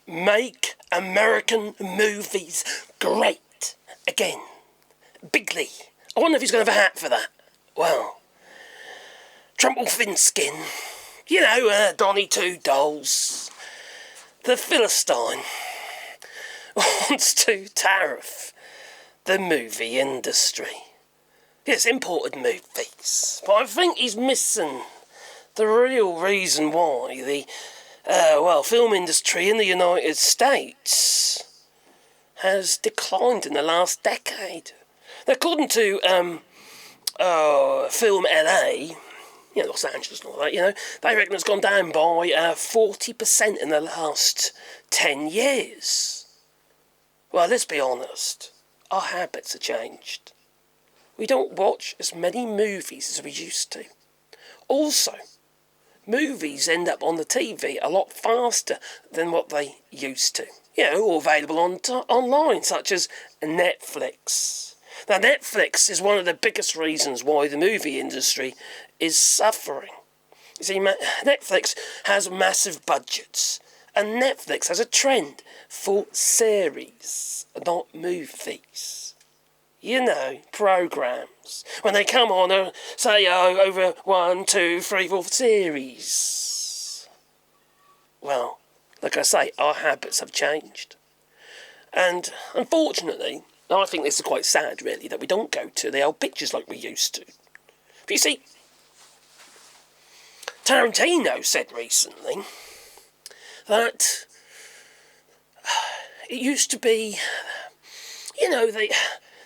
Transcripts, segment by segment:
Make American movies great again. Bigly. I wonder if he's going to have a hat for that. Well, Trump will thin skin. You know, Donny Two Dolls. The Philistine wants to tariff the movie industry. Yes, imported movies. But I think he's missing the real reason why the, film industry in the United States has declined in the last decade. According to Film L.A., Los Angeles and all that, they reckon it's gone down by 40% in the last 10 years. Well, let's be honest. Our habits have changed. We don't watch as many movies as we used to. Also, movies end up on the TV a lot faster than what they used to. All available online, such as Netflix. Now, Netflix is one of the biggest reasons why the movie industry is suffering. You see, Netflix has massive budgets, and Netflix has a trend for series, not movies. Programmes. When they come on, say, over 1, 2, 3, 4 series. Well, like I say, our habits have changed. And unfortunately, I think this is quite sad, really, that we don't go to the old pictures like we used to. But you see, Tarantino said recently that it used to be,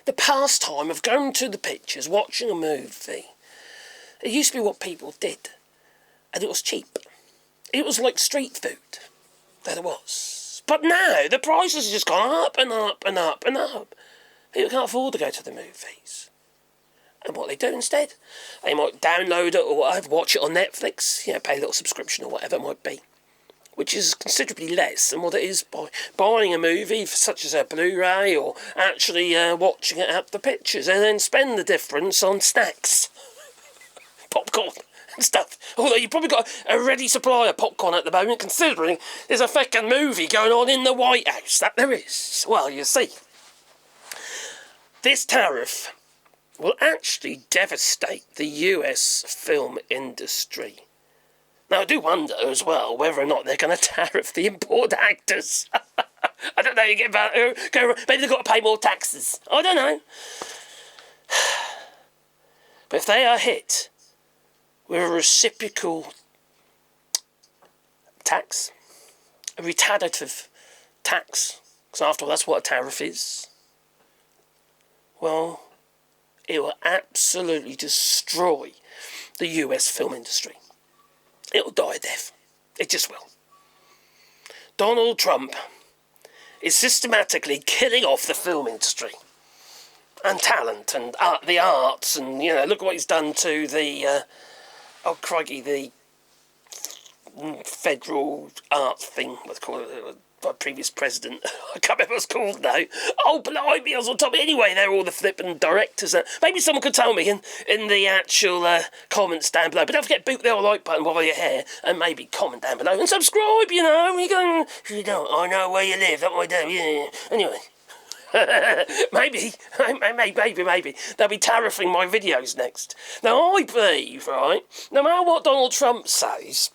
the pastime of going to the pictures, watching a movie. It used to be what people did, and it was cheap. It was like street food, that it was. But now, the prices have just gone up and up and up and up. People can't afford to go to the movies. And what they do instead, they might download it or whatever, watch it on Netflix, pay a little subscription or whatever it might be, which is considerably less than what it is by buying a movie such as a Blu-ray or actually watching it at the pictures, and then spend the difference on snacks, popcorn and stuff. Although you've probably got a ready supply of popcorn at the moment, considering there's a fucking movie going on in the White House. That there is. Well, you see, this tariff will actually devastate the US film industry. Now, I do wonder as well whether or not they're going to tariff the import actors. I don't know, maybe they've got to pay more taxes. I don't know. But if they are hit with a reciprocal tax, a retardative tax, because after all, that's what a tariff is, well, it will absolutely destroy the US film industry. It'll die a death. It just will. Donald Trump is systematically killing off the film industry and talent and the arts, and look what he's done to the the federal art thing. Let's call it. By previous president, I can't remember what it's called now. Oh, blimey, I was on top of it. Anyway, they're all the flipping directors. Maybe someone could tell me in the actual comments down below. But don't forget, boot the old like button while you're here, and maybe comment down below and subscribe. You're going, if you don't, I know where you live. That's what I do. Yeah. Anyway, maybe they'll be tariffing my videos next. Now, I believe, right, no matter what Donald Trump says,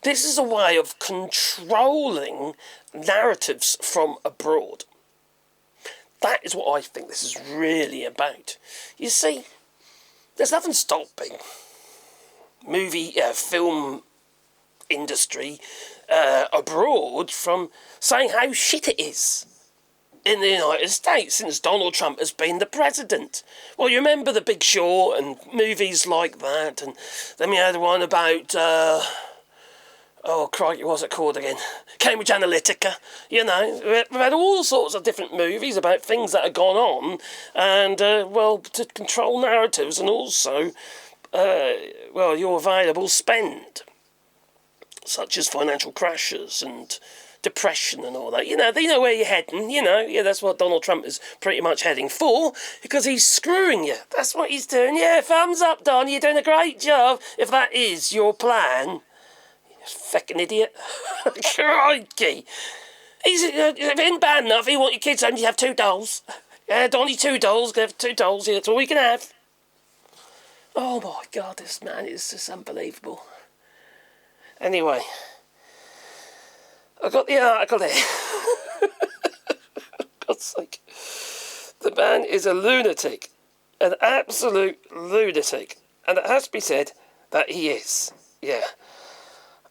this is a way of controlling narratives from abroad. That is what I think this is really about. You see, there's nothing stopping film industry abroad from saying how shit it is in the United States since Donald Trump has been the president. Well, you remember The Big Short and movies like that, and then we had one about... oh, crikey, what's it called again? Cambridge Analytica. We've had all sorts of different movies about things that have gone on, and, to control narratives and also, your available spend, such as financial crashes and depression and all that. They know where you're heading, that's what Donald Trump is pretty much heading for, because he's screwing you. That's what he's doing. Yeah, thumbs up, Don, you're doing a great job. If that is your plan... Feckin' idiot. Crikey. If it ain't bad enough, you want your kids home, you have 2 dolls. Yeah, only 2 dolls, have 2 dolls, yeah, that's all you can have. Oh my God, this man is just unbelievable. Anyway, I got the article here. God's sake. The man is a lunatic. An absolute lunatic. And it has to be said that he is. Yeah.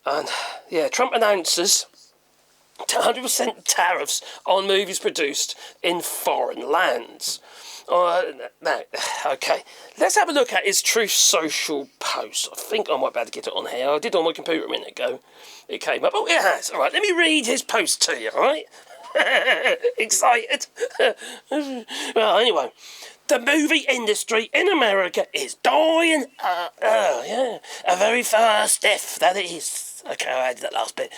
And, yeah, Trump announces 100% tariffs on movies produced in foreign lands. Now, okay, let's have a look at his Truth Social post. I think I might be able to get it on here. I did it on my computer a minute ago. It came up. Oh, it has. All right, let me read his post to you, all right? Excited? Well, anyway, the movie industry in America is dying. Yeah, a very fast death, that it is. Okay, I added that last bit.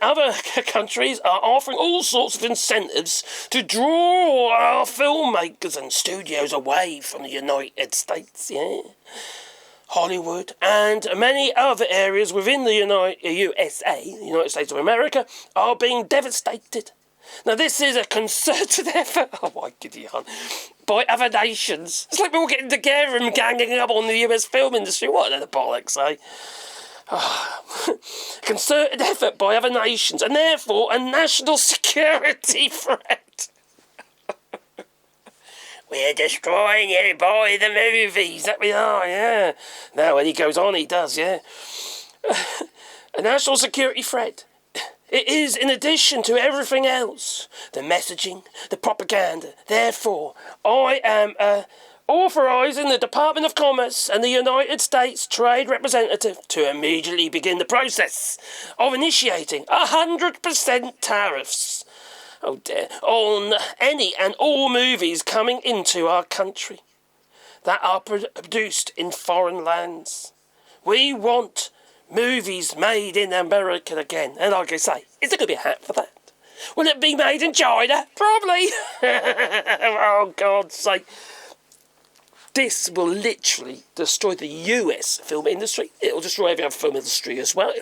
Other countries are offering all sorts of incentives to draw our filmmakers and studios away from the United States, yeah. Hollywood and many other areas within the U.S.A, the United States of America, are being devastated. Now, this is a concerted effort, oh my giddy aunt, by other nations. It's like we're all getting together and ganging up on the US film industry. What are the bollocks, eh? Concerted effort by other nations, and therefore a national security threat. We're destroying it by the movies, that we are, yeah. Now, when he goes on, he does, yeah. A national security threat. It is in addition to everything else. The messaging, the propaganda. Therefore, I am authorizing the Department of Commerce and the United States Trade Representative to immediately begin the process of initiating 100% tariffs, oh dear, on any and all movies coming into our country that are produced in foreign lands. We want movies made in America again. And like I say, is there going to be a hat for that? Will it be made in China? Probably. Oh, God's sake. This will literally destroy the US film industry. It will destroy every other film industry as well.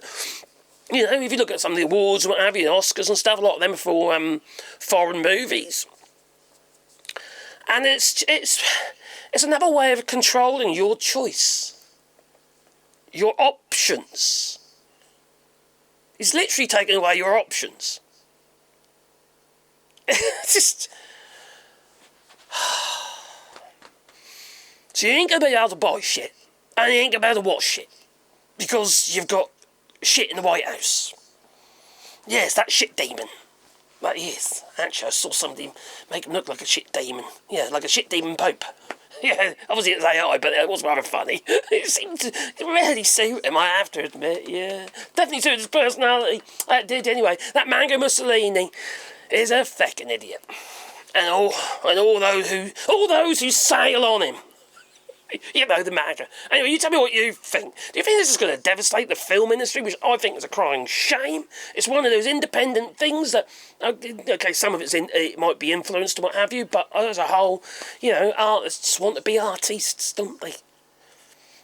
You know, if you look at some of the awards and what have you, Oscars and stuff, a lot of them are for foreign movies. And it's another way of controlling your choice. Your options. He's literally taking away your options. It's just... So you ain't going to be able to buy shit. And you ain't going to be able to watch shit. Because you've got shit in the White House. Yes, that shit demon. That he is. Actually, I saw somebody make him look like a shit demon. Yeah, like a shit demon pope. Yeah, obviously it's AI, but it was rather funny. It seemed to really suit him, I have to admit, yeah. Definitely suited his personality. That did anyway. That Mango Mussolini is a feckin' idiot. And all those who sail on him. You know, the MAGA. Anyway, you tell me what you think. Do you think this is going to devastate the film industry, which I think is a crying shame? It's one of those independent things that, okay, some of it might be influenced and what have you, but as a whole, you know, artists want to be artistes, don't they?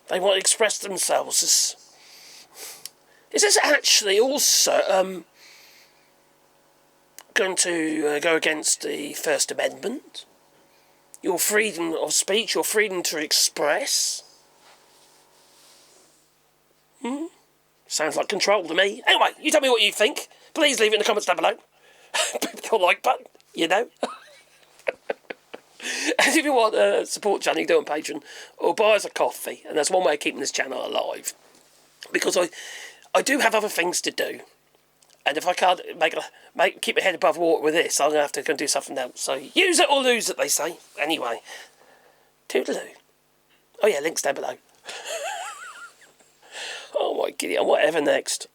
They want to express themselves as... Is this actually also going to go against the First Amendment? Your freedom of speech, your freedom to express. Sounds like control to me. Anyway, you tell me what you think. Please leave it in the comments down below. Click the like button, you know. And if you want to support Johnny, do it on Patreon or buy us a coffee. And that's one way of keeping this channel alive. Because I do have other things to do. And if I can't keep my head above water with this, I'm going to have to go and do something else. So use it or lose it, they say. Anyway, toodaloo. Oh yeah, links down below. Oh my giddy, whatever next.